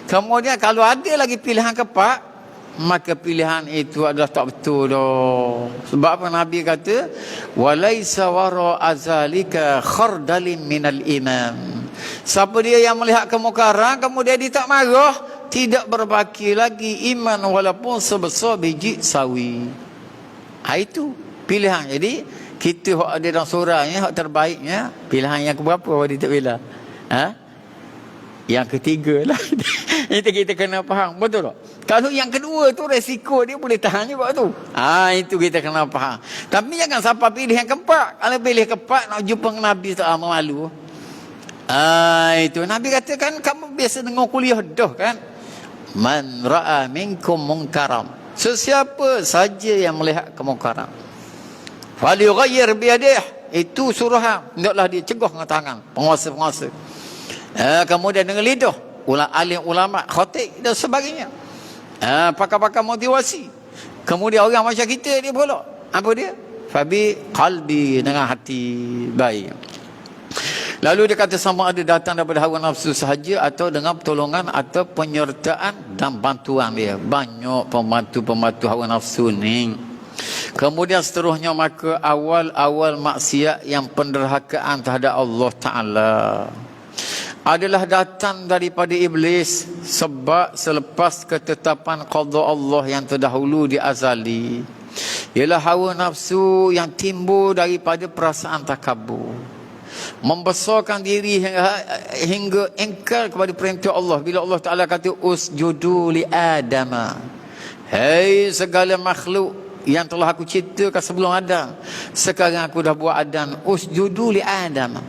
kemudian kalau ada lagi pilihan keempat, maka pilihan itu adalah tak betul dah. Sebab apa Nabi kata, walaisa wara azalika khardalin minal iman. Siapa dia yang melihat kemungkaran kemudian dia tak marah, tidak berbaki lagi iman walaupun sebesar biji sawi. Itu pilihan. Jadi kita hak ada dalam surahnya, hak terbaiknya, pilihan yang keberapa dia tak pilih? Yang ketiga lah. Itu kita kena faham, betul tak? Kalau yang kedua tu resiko dia boleh tahan juga tu. Itu kita kena faham. Tapi jangan sampai pilih yang keempat. Kalau pilih keempat nak jumpa dengan Nabi tak malu. Itu Nabi katakan, kamu biasa dengar kuliah dah kan? Man ra'a minkum munkaram. Sesiapa saja yang melihat kemungkaran, falyughayyir biyadihi. Itu suruhan. Hendaklah dia cegah dengan tangan, penguasa-penguasa. Kemudian dengan lidah, alim ulama, khatib dan sebagainya, pakar-pakar motivasi. Kemudian orang macam kita dia pula, apa dia? Fabi qalbi, dengan hati. Baik. Lalu dia kata sama ada datang daripada hawa nafsu sahaja atau dengan pertolongan atau penyertaan dan bantuan dia. Banyak pembantu-pembantu hawa nafsu ni. Kemudian seterusnya, maka awal-awal maksiat yang penderhakaan terhadap Allah Ta'ala adalah datang daripada iblis, sebab selepas ketetapan qada Allah yang terdahulu di azali, ialah hawa nafsu yang timbul daripada perasaan takabur, membesarkan diri hingga engkar kepada perintah Allah. Bila Allah Ta'ala kata usjudu li adama, hai segala makhluk yang telah aku ciptakan sebelum Adam, sekarang aku dah buat Adam, usjudu li adama,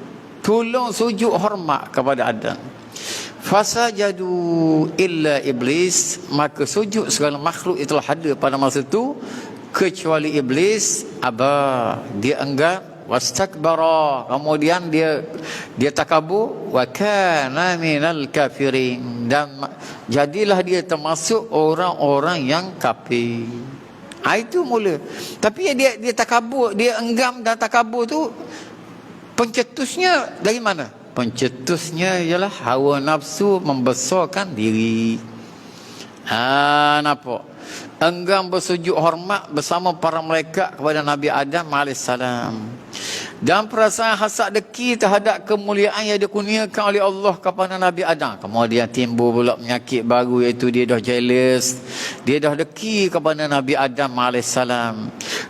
tolong sujud hormat kepada Adam. Fasajadu illa iblis, maka sujud segala makhluk itulah ada pada masa itu kecuali iblis. Aba, dia enggan. Wastakbara, kemudian dia takabur. Wa kana minal kafirin, dan jadilah dia termasuk orang-orang yang kafir. Itu mula. Tapi dia takabur, dia enggam dan takabur tu, pencetusnya dari mana? Pencetusnya ialah hawa nafsu membesarkan diri. Nampak? Enggan bersujud hormat bersama para malaikat kepada Nabi Adam AS, dan perasaan hasad deki terhadap kemuliaan yang dikurniakan oleh Allah kepada Nabi Adam. Kemudian timbul pula penyakit baru, iaitu dia dah jealous, dia dah deki kepada Nabi Adam AS.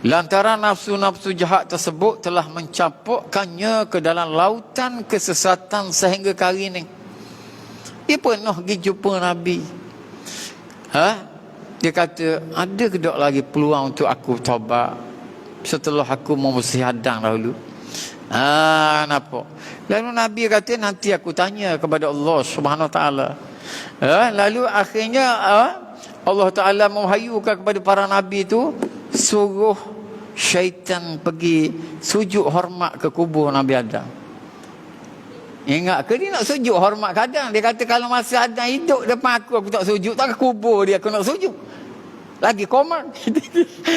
Lantaran nafsu-nafsu jahat tersebut telah mencampurkannya ke dalam lautan kesesatan sehingga ke hari ini. Dia pernah pergi jumpa Nabi. Dia kata, ada ke tak lagi peluang untuk aku taubat setelah aku membersih hadang dahulu? Nampak? Lalu Nabi kata, nanti aku tanya kepada Allah Subhanahu Wa Taala. Lalu akhirnya Allah Ta'ala mewahayukan kepada para Nabi itu, suruh syaitan pergi sujud hormat ke kubur Nabi Adam. Ingat ke dia nak sujud hormat ke Adam? Dia kata, kalau masa Adam hidup depan aku tak sujud, tak kubur dia aku nak sujud. Lagi koman.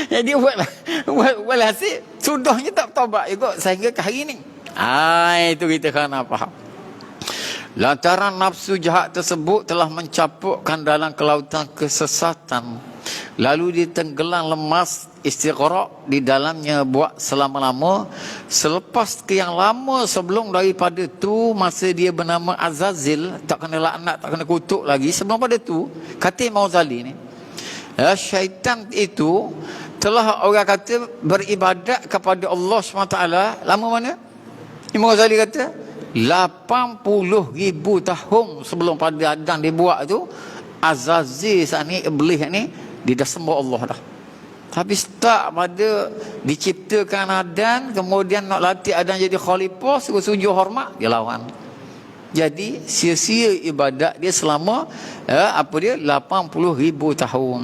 Jadi buat hasil, sudahnya tak taubat juga sehingga ke hari ini. Itu kita kena faham. Lantaran nafsu jahat tersebut telah mencampurkan dalam kelautan kesesatan, lalu ditenggelam lemas istighraq di dalamnya buat selama-lama. Selepas ke yang lama sebelum daripada tu, masa dia bernama Azazil, tak kena laknat, tak kena kutuk lagi. Sebelum pada tu, kata Imam Ghazali ni, syaitan itu telah, orang kata, beribadat kepada Allah SWT lama mana? Imam Ghazali kata 80,000 tahun sebelum pada Adam dibuat tu, Azazil ni, iblis ni, dia dah sembah Allah dah. Tapi start pada diciptakan Adam, kemudian nak latih Adam jadi khalifah, suruh sujud hormat, dia lawan. Jadi sia-sia ibadat dia selama 80,000 tahun.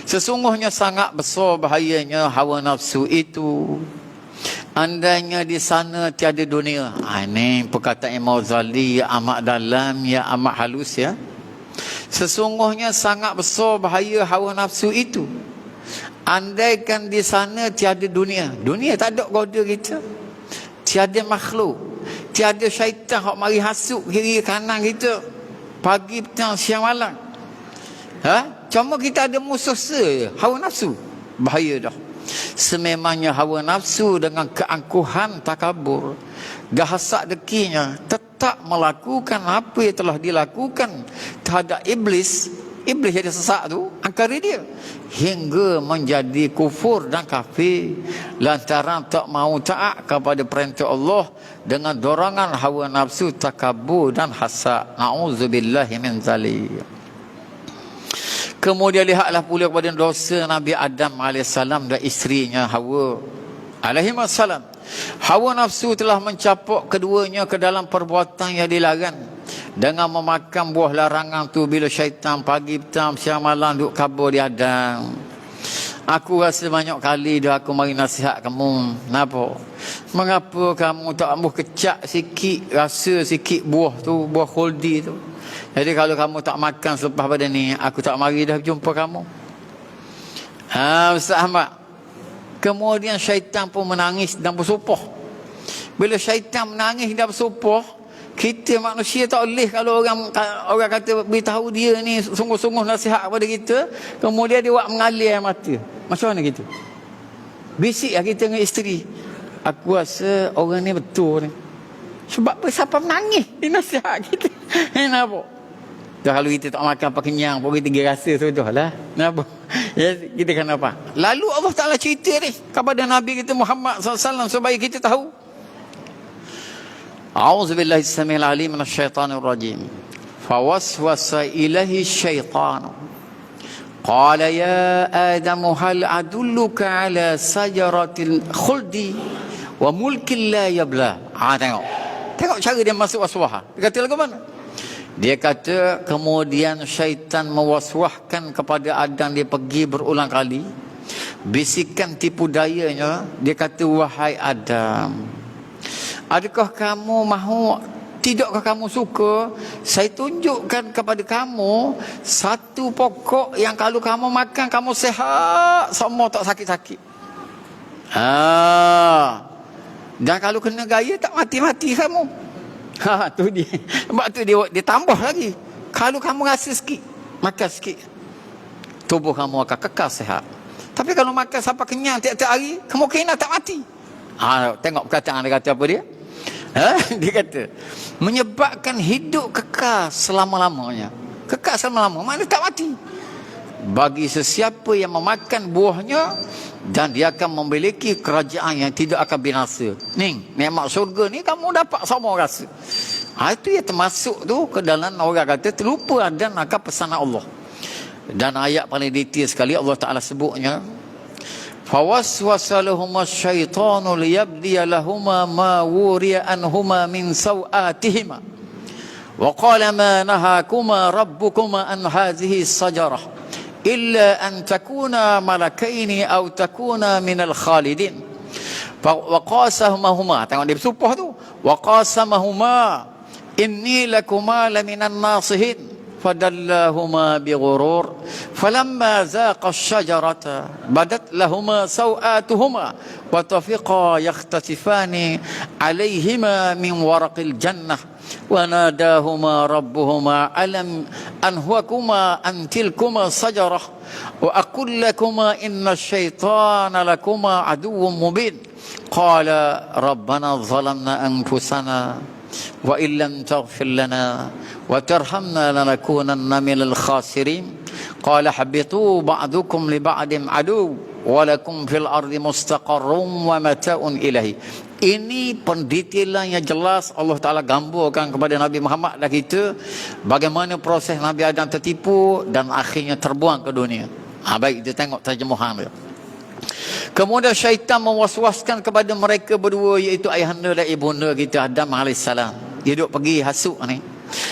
Sesungguhnya sangat besar bahayanya hawa nafsu itu. Andainya di sana tiada dunia. Ini perkataan Imam Ghazali yang amat dalam, yang amat halus ya. Sesungguhnya sangat besar bahaya hawa nafsu itu. Andaikan di sana tiada dunia. Dunia tak ada goda kita. Tiada makhluk. Tiada syaitan yang mari hasuk kiri kanan kita. Pagi, petang, siang, malam. Cuma kita ada musuh hawa nafsu. Bahaya dah. Sememangnya hawa nafsu dengan keangkuhan takabur, gahasak dekinya, tetap melakukan apa yang telah dilakukan terhadap iblis. Iblis jadi sesak tu, angkari dia hingga menjadi kufur dan kafir lantaran tak mau taat kepada perintah Allah dengan dorongan hawa nafsu, takabur dan hasad. Na'udzubillahi min zalik. Kemudian lihatlah pula kepada dosa Nabi Adam AS dan isterinya Hawa AS. Hawa nafsu telah mencapak keduanya ke dalam perbuatan yang dilarang dengan memakan buah larangan tu bila syaitan pagi, petang, siang, malam duduk kabur di Adam. Aku rasa banyak kali dah aku mari nasihat kamu. Kenapa? Mengapa kamu tak ambil kecak sikit, rasa sikit buah tu, buah khuldi tu. Jadi kalau kamu tak makan selepas pada ni, aku tak mari dah jumpa kamu. Ustaz Ahmad. Kemudian syaitan pun menangis dan bersumpah. Bila syaitan menangis dan bersumpah, kita manusia tak boleh kalau orang kata beritahu dia ni sungguh-sungguh nasihat kepada kita, kemudian dia buat mengalir air mata. Macam mana kita? Bisik lah kita dengan isteri. Aku rasa orang ni betul ni. Sebab apa? Siapa menangis dia nasihat kita? Kenapa? Dah kalau kita tak makan apa kenyang pun kita rasa sudah lah. Kenapa? Ya, kita kenapa? Lalu Allah Ta'ala cerita ni kepada Nabi kita Muhammad SAW supaya kita tahu. A'udzubillahi as-sami'il 'alim minasyaitanir rajim. Fawaswasa ilaihi syaitan. Qala ya Adam hal adulluka ala sajaratil khuldi wa mulkin la yabla. Tengok. Tengok cara dia masuk waswah. Dia kata lagu mana? Dia kata kemudian syaitan mewaswahkan kepada Adam, dia pergi berulang kali. Bisikan tipu dayanya, dia kata wahai Adam, adakah kamu mahu, tidakkah kamu suka saya tunjukkan kepada kamu satu pokok yang kalau kamu makan kamu sihat semua, tak sakit-sakit. Dan kalau kena gaya tak mati-mati kamu. Tu dia. Sebab tu dia tambah lagi. Kalau kamu rasa sikit, makan sikit, tubuh kamu akan kekal sihat. Tapi kalau makan sampai kenyang tiap-tiap hari, kemungkinan tak mati. Tengok perkataan dia kata apa dia? Dia kata menyebabkan hidup kekal selama-lamanya. Kekal selama-lamanya, mana tak mati. Bagi sesiapa yang memakan buahnya, dan dia akan memiliki kerajaan yang tidak akan binasa. Ni, nikmat syurga ni kamu dapat semua rasa. Itu yang termasuk tu ke dalam orang kata terlupa dan akan pesanan Allah. Dan ayat paling detail sekali Allah Ta'ala sebutnya, fawaswasa lahuma syaitanu liyabdiya lahuma ma wuriya anhuma min sawatihima wa qala ma nahakuma rabbukuma an hadhihi sajarah illa an takuna malakaini aw takuna minal khalidin. Wa qasamahuma, tengok dia bersumpah tu, wa qasamahuma inni lakuma laminan nasihin fadallahuma bighurur falamma zaqa asy-syajarata badat lahuma sawatuhuma wa tafiqa yakhtasifani alayhima min waraqil jannah wa nadahuma rabbuhuma alam anhuakuma an tilkuma sajarah wa aqul lakuma inna asy-syaitana lakuma aduwwun mubin qala rabbana zalamna anfusana wa illam taghfir lana wa tarhamna lanakunanna minal khasirin qala habitu ba'dukum li ba'din adu wa lakum fil ardi mustaqarrun wa mata'un ilahi. Ini pendetailan yang jelas Allah Ta'ala gambarkan kepada Nabi Muhammad dan kita bagaimana proses Nabi Adam tertipu dan akhirnya terbuang ke dunia. Baik, kita tengok terjemahan dia. Kemudian syaitan mewaswaskan kepada mereka berdua, iaitu ayahanda dan ibunda kita Adam AS. Dia duduk pergi hasuk ni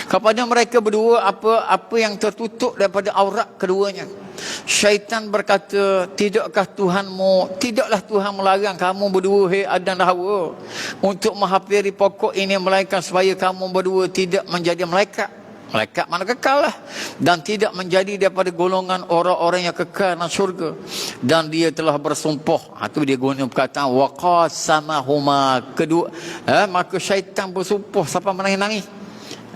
kepada mereka berdua apa yang tertutup daripada aurat keduanya. Syaitan berkata, tidaklah Tuhan melarang kamu berdua, hai Adam dan Hawa, untuk menghampiri pokok ini melainkan supaya kamu berdua tidak menjadi malaikat mana kekal lah, dan tidak menjadi daripada golongan orang-orang yang kekal dalam syurga. Dan dia telah bersumpah, itu dia guna perkataan waqasamahuma, kedua maka syaitan bersumpah sampai menangis-nangis.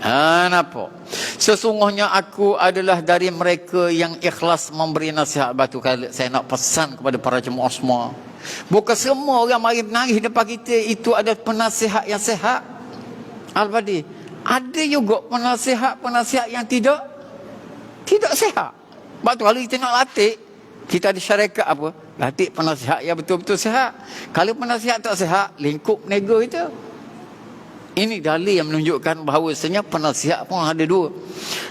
Nampak? Sesungguhnya aku adalah dari mereka yang ikhlas memberi nasihat. Batu kali saya nak pesan kepada para jemaah semua, bukan semua orang mari menangis depan kita itu ada penasihat yang sehat. Al-Badi, ada juga penasihat yang tidak sehat. Batu kalau kita nak latih, kita ada syarikat apa? Latih penasihat yang betul-betul sehat. Kalau penasihat tak sehat, lingkup nego itu. Ini dalil yang menunjukkan bahawasanya penasihat pun ada dua.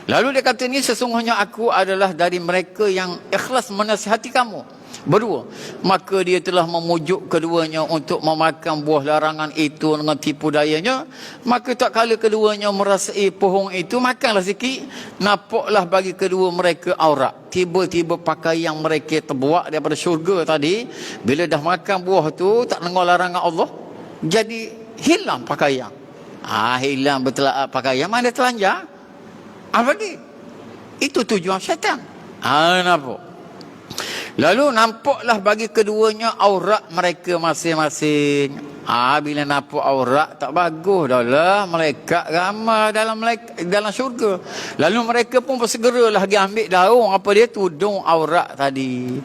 Lalu dia kata ni, sesungguhnya aku adalah dari mereka yang ikhlas menasihati kamu berdua. Maka dia telah memujuk keduanya untuk memakan buah larangan itu dengan tipu dayanya. Maka tak kala keduanya merasai pohon itu, makanlah sikit, nampaklah bagi kedua mereka aurat. Tiba-tiba pakaian mereka terbuat daripada syurga tadi, bila dah makan buah tu, tak dengar larangan Allah, jadi hilang pakaian. Hilang bertelaak pakaian, mana telanjang? Apa ni? Itu tujuan syaitan. Nampak? Lalu nampaklah bagi keduanya aurat mereka masing-masing. Bila nampak aurat tak bagus dah lah, malaikat ramai dalam syurga. Lalu mereka pun bersegeralah pergi ambil daun, apa dia, tudung aurat tadi.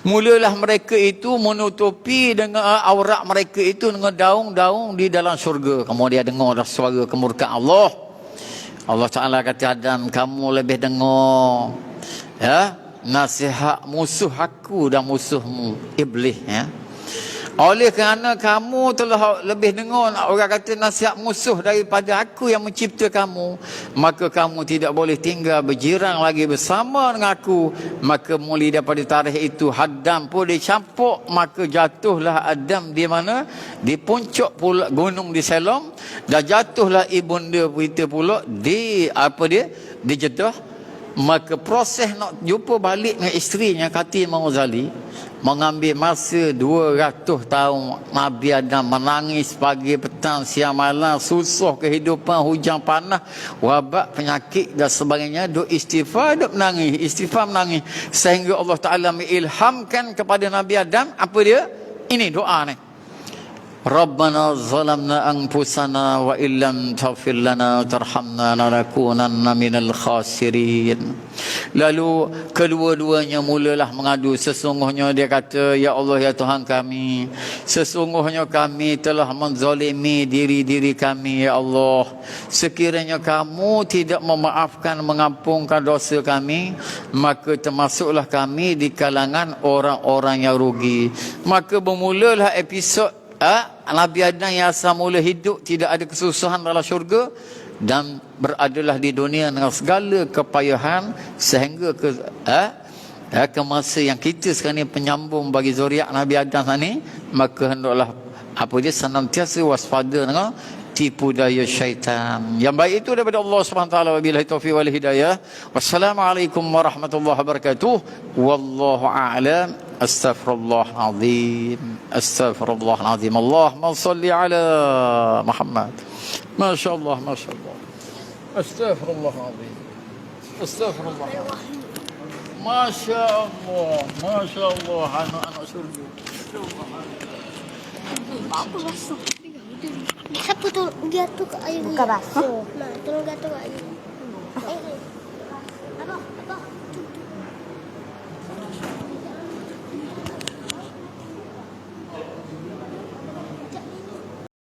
Mulalah mereka itu menutupi dengan aurat mereka itu dengan daun-daun di dalam syurga. Kemudian dengar dah suara kemurkaan Allah. Allah Ta'ala kata, Adam, kamu lebih dengar nasihat musuh aku dan musuhmu iblis. Oleh kerana kamu telah lebih dengar orang kata nasihat musuh daripada aku yang mencipta kamu, maka kamu tidak boleh tinggal berjirang lagi bersama dengan aku. Maka mulai daripada tarikh itu Adam pun dicampuk. Maka jatuhlah Adam di mana? Di puncak pula gunung di Selam. Dan jatuhlah ibunda kita pula di di Jeddah. Maka proses nak jumpa balik dengan isterinya Khatib Imam Ghazali mengambil masa 200 tahun. Nabi Adam menangis pagi, petang, siang, malam, susah kehidupan, hujan, panas, wabak, penyakit dan sebagainya. Duk istighfar, duk menangis, istighfar, menangis, sehingga Allah Ta'ala mengilhamkan kepada Nabi Adam apa dia? Ini doa ni. Rabbana zalamna anfusana wa illam taghfir lana tarhamna lanakunanna minal khasirin. Lalu kedua-duanya mulalah mengadu. Sesungguhnya dia kata, ya Allah, ya Tuhan kami, sesungguhnya kami telah menzalimi diri-diri kami, ya Allah. Sekiranya kamu tidak memaafkan, mengampunkan dosa kami, maka termasuklah kami di kalangan orang-orang yang rugi. Maka bermulalah episod Nabi Adam yang asal mula hidup tidak ada kesusahan dalam syurga dan beradalah di dunia dengan segala kepayahan sehingga ke masa yang kita sekarang ni penyambung bagi zuriat Nabi Adam ni. Maka hendaklah senantiasa waspada dengan tipu daya syaitan. Yang baik itu daripada Allah Subhanahu wa taala. Wabillahi taufiq wal hidayah. Wassalamualaikum warahmatullahi wabarakatuh. Wallahu a'lam. Astaghfirullahalazim. Astaghfirullahalazim. Allahumma shalli ala Muhammad. Masyaallah, masyaallah. Astaghfirullahalazim. Astaghfirullah. Masyaallah, masyaallah, anak-anak surga. Apa basuh? Siapa tu jatuh kat air ni? Bukan basuh. Tolong jatuh kat air.